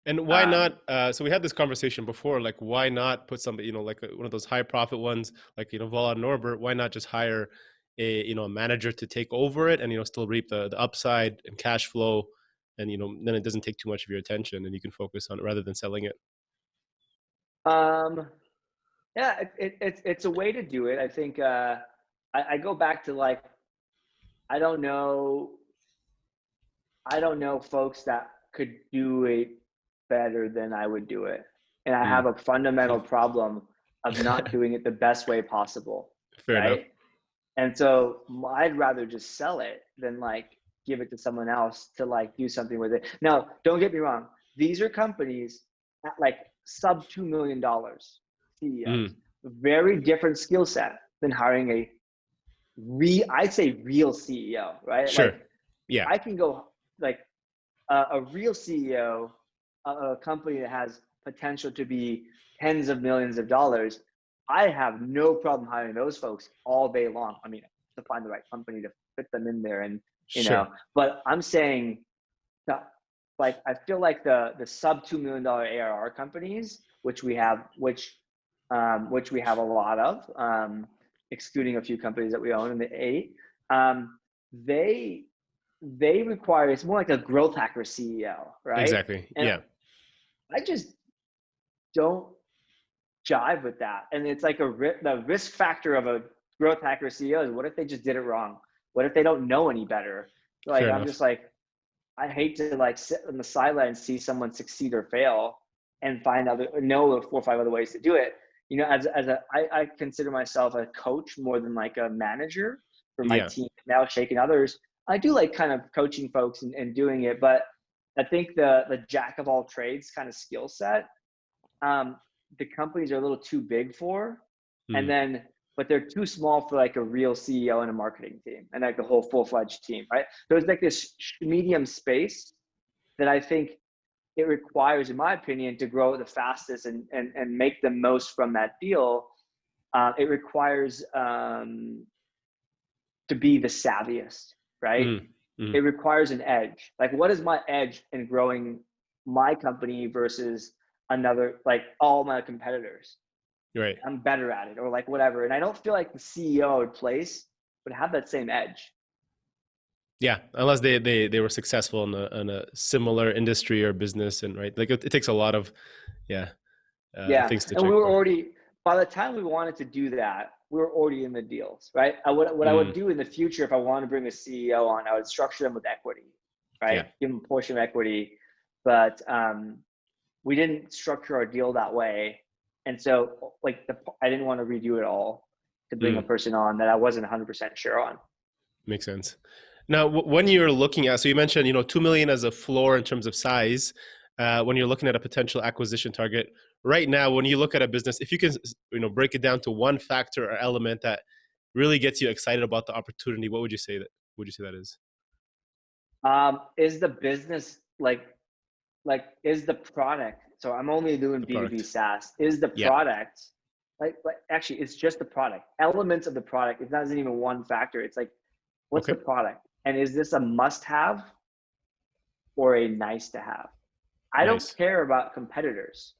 And why not? So we had this conversation before. Like, why not put somebody, like one of those high profit ones, like Vala and Norbert? Why not just hire a manager to take over it and still reap the upside and cash flow, and then it doesn't take too much of your attention, and you can focus on it rather than selling it. Um, yeah, it's a way to do it. I think I go back to like I don't know folks that could do it better than I would do it. And I have Mm. a fundamental problem of not doing it the best way possible, Fair enough. right? And so I'd rather just sell it than like give it to someone else to like do something with it. Now, don't get me wrong. These are companies at like sub $2 million CEOs, Mm. very different skill set than hiring I'd say real CEO, right? Sure. Like Yeah. I can go like a real CEO, a company that has potential to be tens of millions of dollars. I have no problem hiring those folks all day long. I mean, to find the right company to fit them in there, and Sure. but I'm saying that, like, I feel like the sub $2 million ARR companies, which we have a lot of, excluding a few companies that we own in the 8, they require, it's more like a growth hacker CEO, right? Exactly. And Yeah. I just don't jive with that. And it's like the risk factor of a growth hacker CEO is, what if they just did it wrong? What if they don't know any better? Like, Fair I'm enough. just like, I hate to like sit on the sideline and see someone succeed or fail and know 4 or 5 other ways to do it. I consider myself a coach more than like a manager for my Yeah. team, now shaking others. I do like kind of coaching folks and doing it, but I think the jack of all trades kind of skill set, the companies are a little too big for, and Mm. then but they're too small for like a real CEO and a marketing team and like the whole full-fledged team, right? There's like this medium space that I think it requires, in my opinion, to grow the fastest and make the most from that deal. It requires to be the savviest, right? Mm. It Mm. requires an edge. Like, what is my edge in growing my company versus another, like all my competitors? Right. I'm better at it, or like whatever. And I don't feel like the CEO in place would have that same edge. Yeah, unless they were successful in a similar industry or business, and right, like it takes a lot of yeah Yeah. things to And check we were for. already, by the time we wanted to do that, we were already in the deals, right? What I would Mm. do in the future, if I want to bring a CEO on, I would structure them with equity, right? Yeah. Give them a portion of equity. But we didn't structure our deal that way. And so like I didn't want to redo it all to bring a Mm. person on that I wasn't 100% sure on. Makes sense. Now, when you're looking at, so you mentioned 2 million as a floor in terms of size. When you're looking at a potential acquisition target, right now, when you look at a business, if you can break it down to one factor or element that really gets you excited about the opportunity, what would you say that is? Is the business is the product, so I'm only doing The B2B product. SaaS, is the Yeah. product like actually it's just the product, elements of the product. It's not even one factor. It's like, what's the Okay. product, and is this a must have or a nice to have? I don't Nice. care about competitors.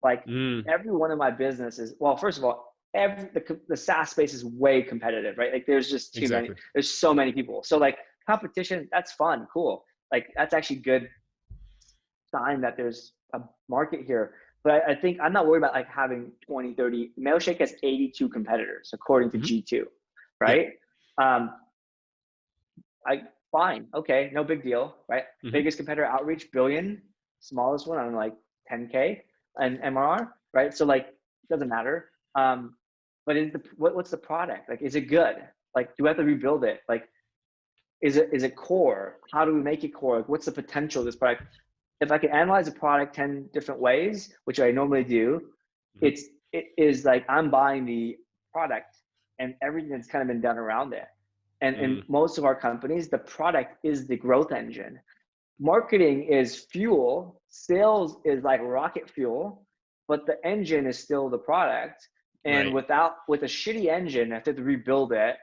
Like, Mm. every one of my businesses, well, first of all, the SaaS space is way competitive, right? Like, there's just too many, Exactly. there's so many people. So like, competition, that's fun, cool. Like, that's actually good sign that there's a market here. But I think I'm not worried about like having 20, 30. Mailshake has 82 competitors according to Hmm. G2, Yeah. right? Um, fine, okay, no big deal, right? Hmm. Biggest competitor, Outreach, billion. Smallest one, I'm like 10K and MRR, right? So like, doesn't matter. But what's the product? Like, is it good? Like, do we have to rebuild it? Like, is it core? How do we make it core? Like, what's the potential of this product? If I can analyze a product 10 different ways, which I normally do, Hmm. it is like I'm buying the product and everything that's kind of been done around it. And in Mm. most of our companies, the product is the growth engine. Marketing is fuel, sales is like rocket fuel, but the engine is still the product. And Right. with a shitty engine, if they have to rebuild it,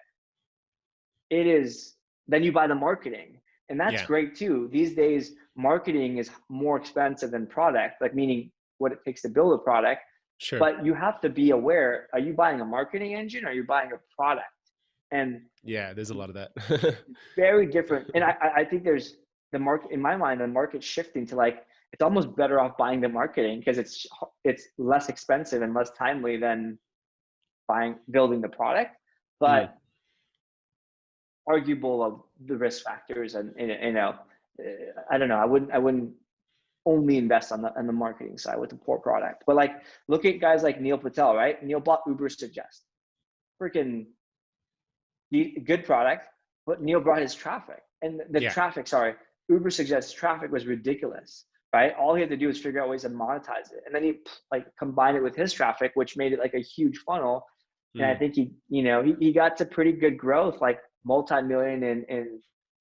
it is, then you buy the marketing. And that's Yeah. great too. These days, marketing is more expensive than product, like meaning what it takes to build a product. Sure. But you have to be aware, are you buying a marketing engine or are you buying a product? And Yeah, there's a lot of that. very different. And I think there's the market, in my mind, the market's shifting to like, it's almost better off buying the marketing because it's less expensive and less timely than building the product. Mm, But arguable of the risk factors and I don't know. I wouldn't only invest on the marketing side with the poor product. But like, look at guys like Neil Patel, right? Neil bought Uber Suggest, freaking good product, but Neil brought his traffic and the yeah. traffic. Sorry, Uber Suggest traffic was ridiculous, right? All he had to do was figure out ways to monetize it, and then he like combined it with his traffic, which made it like a huge funnel. And I Mm, think he got to pretty good growth, like multi-million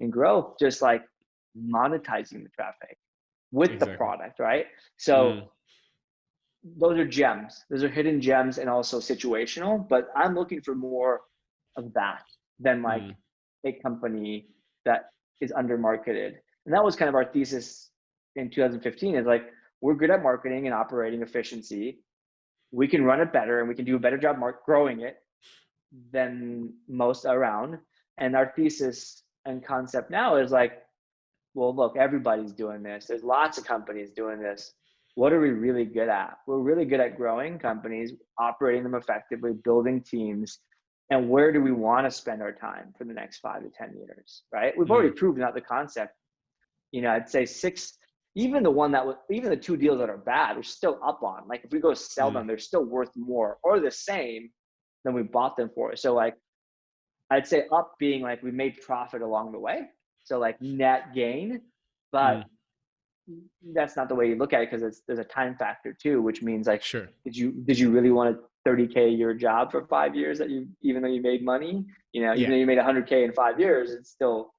in growth, just like monetizing the traffic with the exactly. product, right? Mm, So those are gems. Those are hidden gems and also situational. But I'm looking for more of that than like mm, a company that is under marketed. And that was kind of our thesis in 2015 is like, we're good at marketing and operating efficiency. We can run it better and we can do a better job growing it than most around. And our thesis and concept now is like, well, look, everybody's doing this. There's lots of companies doing this. What are we really good at? We're really good at growing companies, operating them effectively, building teams. And where do we want to spend our time for the next 5 to 10 years, right? We've already mm, proven out the concept. I'd say six, even the one that was, even the two deals that are bad, we're still up on. Like if we go sell mm. them, they're still worth more or the same than we bought them for. So like, I'd say up being like we made profit along the way. So like net gain, Mm, but that's not the way you look at it because there's a time factor too, which means like, sure. did you really want a 30K a year job for 5 years that even though you made money, even Yeah. though you made 100K in 5 years, it's still,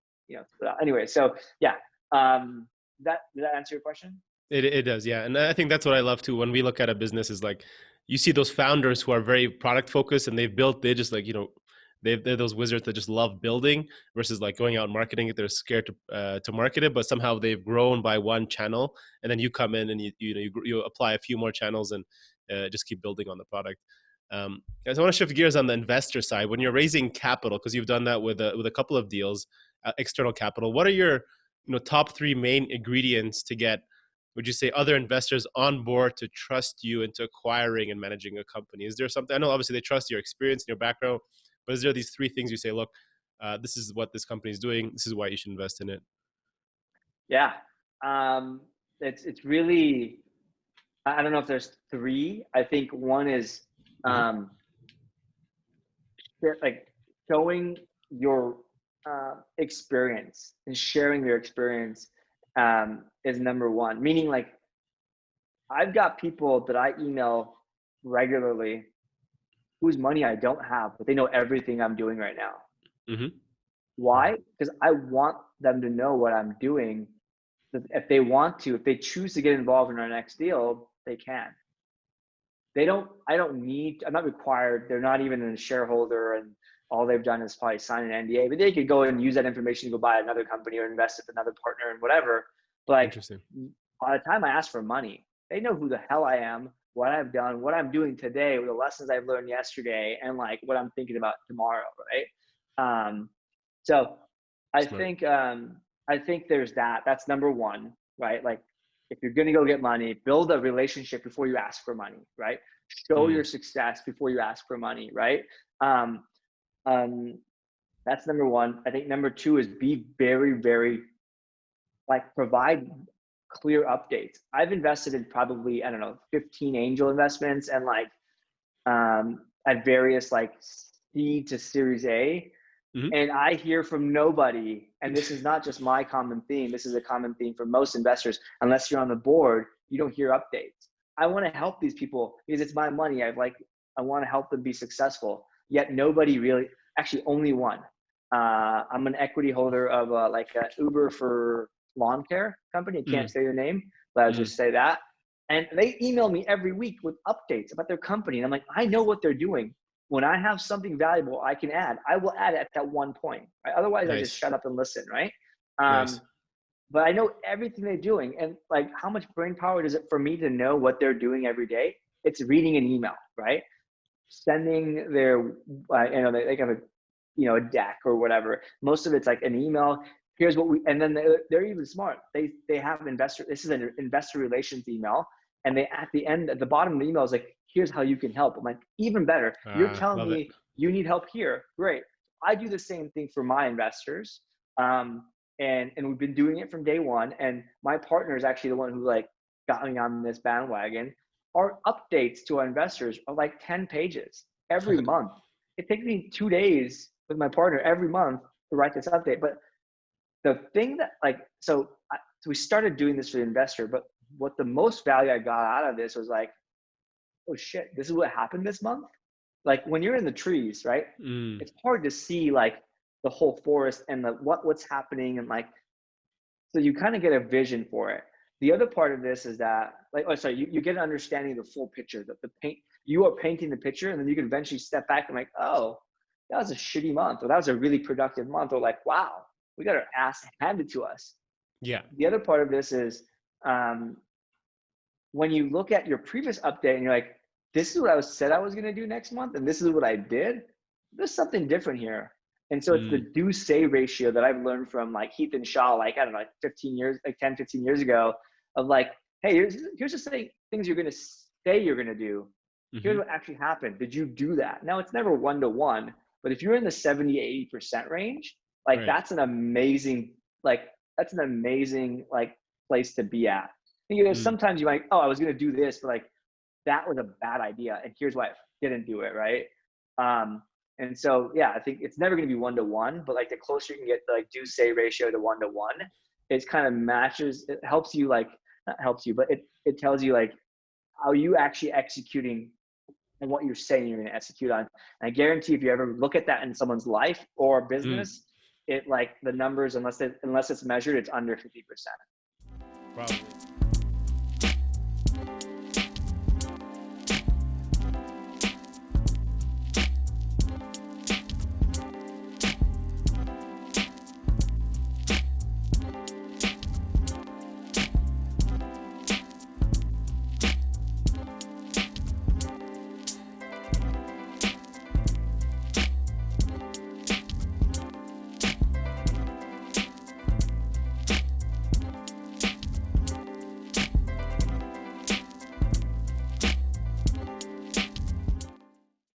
anyway. So yeah, did that answer your question? It does, yeah. And I think that's what I love too. When we look at a business is like you see those founders who are very product focused and they just like, they're those wizards that just love building versus like going out and marketing it. They're scared to market it, but somehow they've grown by one channel. And then you come in and you apply a few more channels and just keep building on the product. Guys, I want to shift gears on the investor side. When you're raising capital, because you've done that with a couple of deals, external capital, what are your top three main ingredients to get, would you say, other investors on board to trust you into acquiring and managing a company? Is there something? I know obviously they trust your experience and your background, but is there these three things you say, look, this is what this company is doing. This is why you should invest in it. Yeah. Um, it's really, I don't know if there's three. I think one is Mm-hmm. um, like showing your experience and sharing your experience is number one. Meaning, like, I've got people that I email regularly whose money I don't have, but they know everything I'm doing right now. Mm-hmm. Why? Because I want them to know what I'm doing. If they want to, if they choose to get involved in our next deal, they can. I don't need, I'm not required. They're not even a shareholder and all they've done is probably sign an NDA, but they could go and use that information to go buy another company or invest with another partner and whatever. But like, Interesting. by the time I ask for money, they know who the hell I am, what I've done, what I'm doing today, the lessons I've learned yesterday, and like what I'm thinking about tomorrow, right? So I Smart. think I think there's that. That's number one, right? Like if you're gonna go get money, build a relationship before you ask for money, right? Show your Mm, success before you ask for money, right? Um, um, that's number one. I think number two is be very, very like provide clear updates. I've invested in probably, I don't know, 15 angel investments and like at various like C to Series A. mm-hmm. And I hear from nobody, and this is not just my common theme, this is a common theme for most investors. Unless you're on the board, you don't hear updates. I want to help these people because it's my money. I want to help them be successful. Yet nobody really, actually only one. I'm an equity holder of like a Uber for lawn care company. I can't Mm, say the name, but I'll mm, just say that. And they email me every week with updates about their company. And I'm like, I know what they're doing. When I have something valuable I can add, I will add it at that one point. Right? Otherwise, I just nice. shut up and listen, right? Um, Nice. but I know everything they're doing. And like, how much brain power does it for me to know what they're doing every day? It's reading an email, right? Sending their, they have a, a deck or whatever. Most of it's like an email. Here's what we, and then they're even smart. They have investor. This is an investor relations email, and they at the end, at the bottom of the email is like, here's how you can help. I'm like, even better. You're telling Love it. me you need help here. Great. I do the same thing for my investors. And we've been doing it from day one. And my partner is actually the one who like got me on this bandwagon. Our updates to our investors are like 10 pages every month. It takes me 2 days with my partner every month to write this update. But the thing that like, so we started doing this for the investor, but what the most value I got out of this was like, oh shit, this is what happened this month. Like when you're in the trees, right? It's hard to see like the whole forest and what's happening, and like, so you kind of get a vision for it. The other part of this is that like, you get an understanding of the full picture, that the paint, you are painting the picture, and then you can eventually step back and like, oh, that was a shitty month, or that was a really productive month, or like, wow, we got our ass handed to us. Yeah. The other part of this is when you look at your previous update and you're like, this is what I said I was going to do next month, and this is what I did. There's something different here. And so it's the do-say ratio that I've learned from like Heath and Shaw, like, I don't know, like 10, 15 years ago, of like, hey, here's just things you're going to say you're going to do. Here's what actually happened. Did you do that? Now, it's never 1-to-1, but if you're in the 70, 80% range, like Right. that's an amazing like place to be at. You know, sometimes you might, oh, I was going to do this, but like that was a bad idea, and here's why I didn't do it, right? And so, yeah, I think it's never going to be 1-to-1, but like the closer you can get the like do-say ratio to 1-to-1, it kind of matches. It helps you, like, not helps you, but it tells you like how you actually executing and what you're saying you're going to execute on. And I guarantee if you ever look at that in someone's life or business, it like the numbers, unless it's measured, it's under 50%. Probably.